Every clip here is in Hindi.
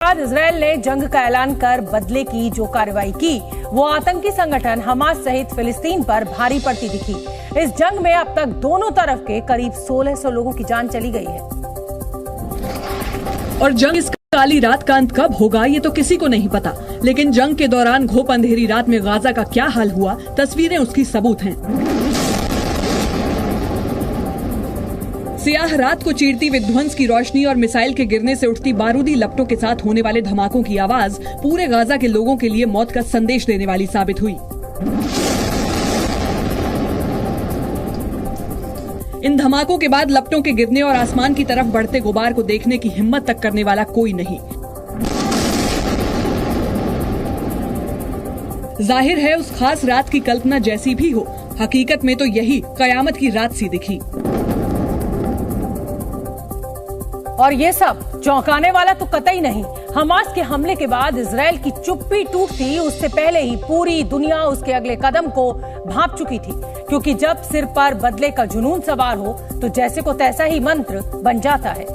बाद इजरायल ने जंग का ऐलान कर बदले की जो कार्रवाई की वो आतंकी संगठन हमास सहित फिलिस्तीन पर भारी पड़ती दिखी। इस जंग में अब तक दोनों तरफ के करीब 1600 लोगों की जान चली गई है। और जंग इस काली रात का अंत कब होगा ये तो किसी को नहीं पता, लेकिन जंग के दौरान घोप अंधेरी रात में गाजा का क्या हाल हुआ, तस्वीरें उसकी सबूत हैं। सियाह रात को चीरती विध्वंस की रोशनी और मिसाइल के गिरने से उठती बारूदी लपटों के साथ होने वाले धमाकों की आवाज पूरे गाजा के लोगों के लिए मौत का संदेश देने वाली साबित हुई। इन धमाकों के बाद लपटों के गिरने और आसमान की तरफ बढ़ते गुबार को देखने की हिम्मत तक करने वाला कोई नहीं। जाहिर है उस खास रात की कल्पना जैसी भी हो, हकीकत में तो यही कयामत की रात सी दिखी। और ये सब चौंकाने वाला तो कतई नहीं। हमास के हमले के बाद इजरायल की चुप्पी टूटती उससे पहले ही पूरी दुनिया उसके अगले कदम को भांप चुकी थी, क्योंकि जब सिर पर बदले का जुनून सवार हो तो जैसे को तैसा ही मंत्र बन जाता है।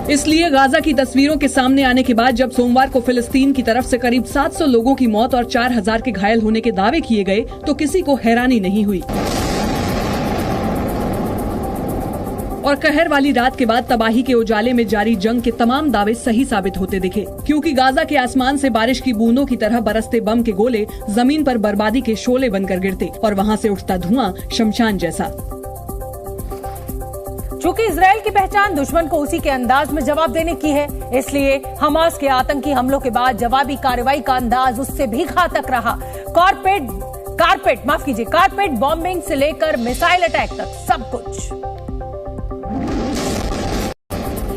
इसलिए गाजा की तस्वीरों के सामने आने के बाद जब सोमवार को फिलिस्तीन की तरफ से करीब 700 लोगों की मौत और 4000 के घायल होने के दावे किए गए तो किसी को हैरानी नहीं हुई। और कहर वाली रात के बाद तबाही के उजाले में जारी जंग के तमाम दावे सही साबित होते दिखे, क्योंकि गाजा के आसमान से बारिश की बूंदों की तरह बरसते बम के गोले जमीन पर बर्बादी के शोले बनकर गिरते और वहां से उठता धुआं शमशान जैसा। चूंकि इजरायल की पहचान दुश्मन को उसी के अंदाज में जवाब देने की है, इसलिए हमास के आतंकी हमलों के बाद जवाबी कार्रवाई का अंदाज उससे भी घातक रहा। कारपेट बॉम्बिंग से लेकर मिसाइल अटैक तक सब कुछ।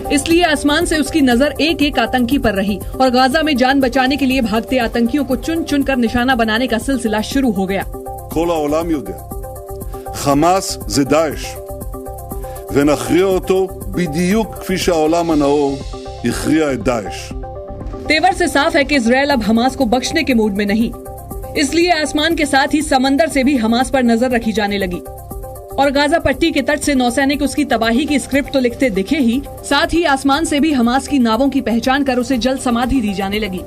इसलिए आसमान से उसकी नजर एक एक आतंकी पर रही और गाजा में जान बचाने के लिए भागते आतंकियों को चुन चुन कर निशाना बनाने का सिलसिला शुरू हो गया। כל העולם יודע, חמאס זה דאעש, ונכריע אותו בדיוק כפי שהעולם הנאור הכריע את דאעש। तेवर से साफ है कि इजरायल अब हमास को बख्शने के मूड में नहीं, इसलिए आसमान के साथ ही समंदर से भी हमास पर नजर रखी जाने लगी। और गाजा पट्टी के तट से नौसैनिक उसकी तबाही की स्क्रिप्ट तो लिखते दिखे ही, साथ ही आसमान से भी हमास की नावों की पहचान कर उसे जल समाधि दी जाने लगी।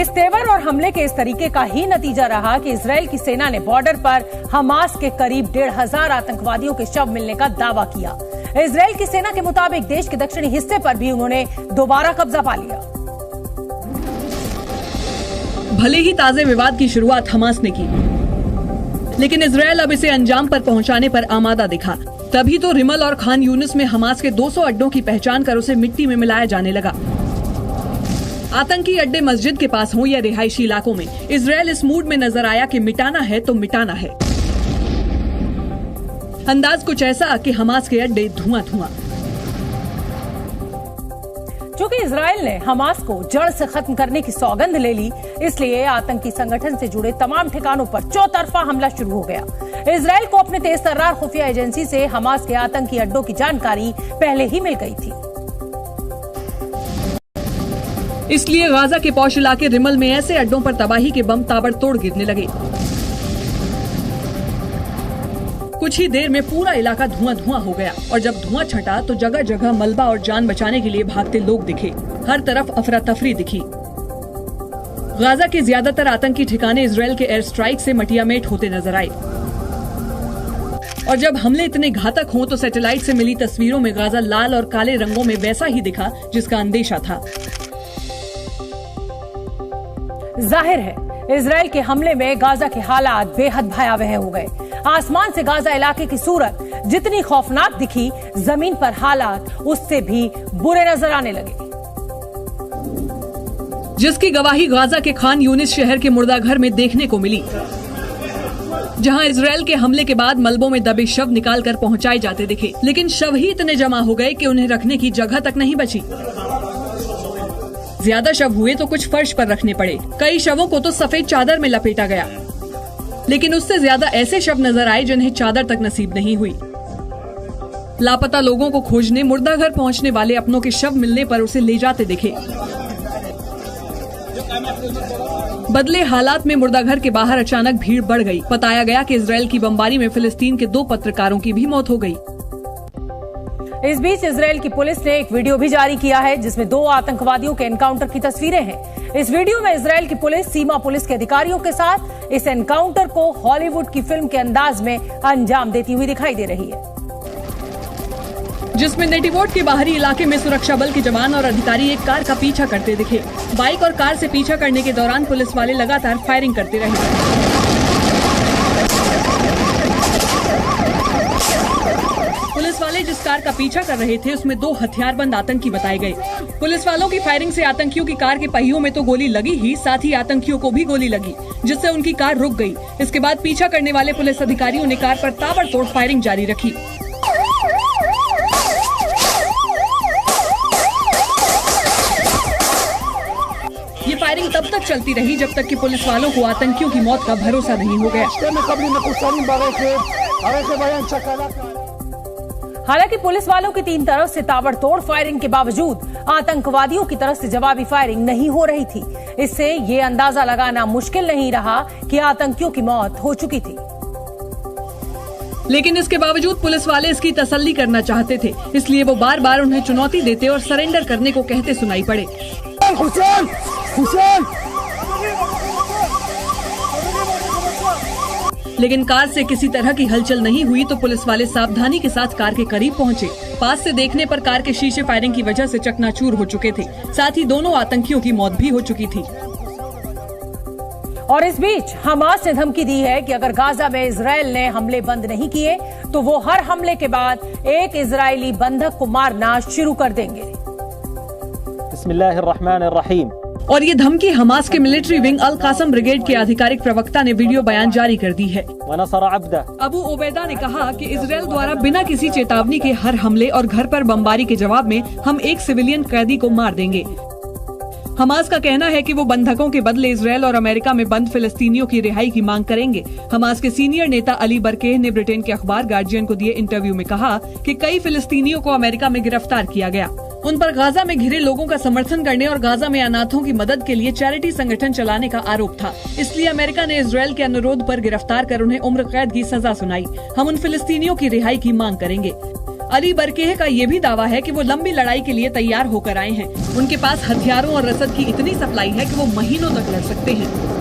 इस तेवर और हमले के इस तरीके का ही नतीजा रहा कि इजरायल की सेना ने बॉर्डर पर हमास के करीब 1500 आतंकवादियों के शव मिलने का दावा किया। इजरायल की सेना के मुताबिक देश के दक्षिणी हिस्से पर भी उन्होंने दोबारा कब्जा पा लिया। भले ही ताजे विवाद की शुरुआत हमास ने की, लेकिन इजरायल अब इसे अंजाम पर पहुंचाने पर आमादा दिखा। तभी तो रिमल और खान यूनिस में हमास के 200 अड्डों की पहचान कर उसे मिट्टी में मिलाया जाने लगा। आतंकी अड्डे मस्जिद के पास हों या रिहायशी इलाकों में, इजरायल इस मूड में नजर आया कि मिटाना है तो मिटाना है। अंदाज कुछ ऐसा कि हमास के अड्डे धुआं धुआं। चूंकि इजरायल ने हमास को जड़ से खत्म करने की सौगंध ले ली, इसलिए आतंकी संगठन से जुड़े तमाम ठिकानों पर चौतरफा हमला शुरू हो गया। इजरायल को अपने तेज तर्रार खुफिया एजेंसी से हमास के आतंकी अड्डों की जानकारी पहले ही मिल गई थी। इसलिए गाजा के पौष इलाके रिमल में ऐसे अड्डों पर तबाही के बम ताबड़तोड़ गिरने लगे। कुछ ही देर में पूरा इलाका धुआं धुआं हो गया और जब धुआं छटा तो जगह जगह मलबा और जान बचाने के लिए भागते लोग दिखे। हर तरफ अफरा तफरी दिखी। गाजा के ज्यादातर आतंकी ठिकाने इजरायल के एयर स्ट्राइक से मटियामेट होते नजर आए। और जब हमले इतने घातक हों तो सैटेलाइट से मिली तस्वीरों में गाजा लाल और काले रंगों में वैसा ही दिखा जिसका अंदेशा था। जाहिर है इजरायल के हमले में गाजा के हालात बेहद भयावह हो गए। आसमान से गाजा इलाके की सूरत जितनी खौफनाक दिखी, जमीन पर हालात उससे भी बुरे नजर आने लगे, जिसकी गवाही गाजा के खान यूनिस शहर के मुर्दाघर में देखने को मिली, जहां इजरायल के हमले के बाद मलबों में दबे शव निकाल कर पहुंचाए जाते दिखे, लेकिन शव ही इतने जमा हो गए कि उन्हें रखने की जगह तक नहीं बची। ज्यादा शव हुए तो कुछ फर्श पर रखने पड़े। कई शवों को तो सफेद चादर में लपेटा गया, लेकिन उससे ज्यादा ऐसे शव नजर आए जिन्हें चादर तक नसीब नहीं हुई। लापता लोगों को खोजने मुर्दाघर पहुंचने वाले अपनों के शव मिलने पर उसे ले जाते दिखे। बदले हालात में मुर्दाघर के बाहर अचानक भीड़ बढ़ गई। बताया गया कि इजरायल की बमबारी में फिलिस्तीन के 2 पत्रकारों की भी मौत हो गई। इस बीच इजरायल की पुलिस ने एक वीडियो भी जारी किया है जिसमें 2 आतंकवादियों के एनकाउंटर की तस्वीरें हैं। इस वीडियो में इजरायल की पुलिस सीमा पुलिस के अधिकारियों के साथ इस एनकाउंटर को हॉलीवुड की फिल्म के अंदाज में अंजाम देती हुई दिखाई दे रही है, जिसमें नेटिवोट के बाहरी इलाके में सुरक्षा बल के जवान और अधिकारी एक कार का पीछा करते दिखे। बाइक और कार से पीछा करने के दौरान पुलिस वाले लगातार फायरिंग करते रहे। पुलिस वाले जिस कार का पीछा कर रहे थे उसमें 2 हथियारबंद आतंकी बताए गए। पुलिस वालों की फायरिंग से आतंकियों की कार के पहियों में तो गोली लगी ही, साथ ही आतंकियों को भी गोली लगी, जिससे उनकी कार रुक गई। इसके बाद पीछा करने वाले पुलिस अधिकारियों ने कार पर ताबड़तोड़ फायरिंग जारी रखी। ये फायरिंग तब तक चलती रही जब तक कि पुलिस वालों को आतंकियों की मौत का भरोसा नहीं हो गया। हालांकि पुलिस वालों की 3 तरफ से ताबड़तोड़ फायरिंग के बावजूद आतंकवादियों की तरफ से जवाबी फायरिंग नहीं हो रही थी। इससे ये अंदाजा लगाना मुश्किल नहीं रहा कि आतंकियों की मौत हो चुकी थी। लेकिन इसके बावजूद पुलिस वाले इसकी तसल्ली करना चाहते थे, इसलिए वो बार बार उन्हें चुनौती देते और सरेंडर करने को कहते सुनाई पड़े। लेकिन कार से किसी तरह की हलचल नहीं हुई तो पुलिस वाले सावधानी के साथ कार के करीब पहुंचे। पास से देखने पर कार के शीशे फायरिंग की वजह से चकनाचूर हो चुके थे, साथ ही दोनों आतंकियों की मौत भी हो चुकी थी। और इस बीच हमास ने धमकी दी है कि अगर गाजा में इजरायल ने हमले बंद नहीं किए तो वो हर हमले के बाद एक इजरायली बंधक को मारना शुरू कर देंगे। बिस्मिल्लाहिर्रहमानिर्रहीम। और ये धमकी हमास के मिलिट्री विंग अल कासम ब्रिगेड के आधिकारिक प्रवक्ता ने वीडियो बयान जारी कर दी है। अबू ओबैदा ने कहा कि इजरायल द्वारा बिना किसी चेतावनी के हर हमले और घर पर बमबारी के जवाब में हम एक सिविलियन कैदी को मार देंगे। हमास का कहना है कि वो बंधकों के बदले इजरायल और अमेरिका में बंद फिलिस्तीनियों की रिहाई की मांग करेंगे। हमास के सीनियर नेता अली बरकेह ने ब्रिटेन के अखबार गार्जियन को दिए इंटरव्यू में कहा कि कई फिलिस्तीनियों को अमेरिका में गिरफ्तार किया गया। उन पर गाजा में घिरे लोगों का समर्थन करने और गाजा में अनाथों की मदद के लिए चैरिटी संगठन चलाने का आरोप था। इसलिए अमेरिका ने इजरायल के अनुरोध पर गिरफ्तार कर उन्हें उम्र कैद की सजा सुनाई। हम उन फिलिस्तीनियों की रिहाई की मांग करेंगे। अली बरकेह का ये भी दावा है कि वो लंबी लड़ाई के लिए तैयार होकर आए हैं। उनके पास हथियारों और रसद की इतनी सप्लाई है कि वो महीनों तक लड़ सकते हैं।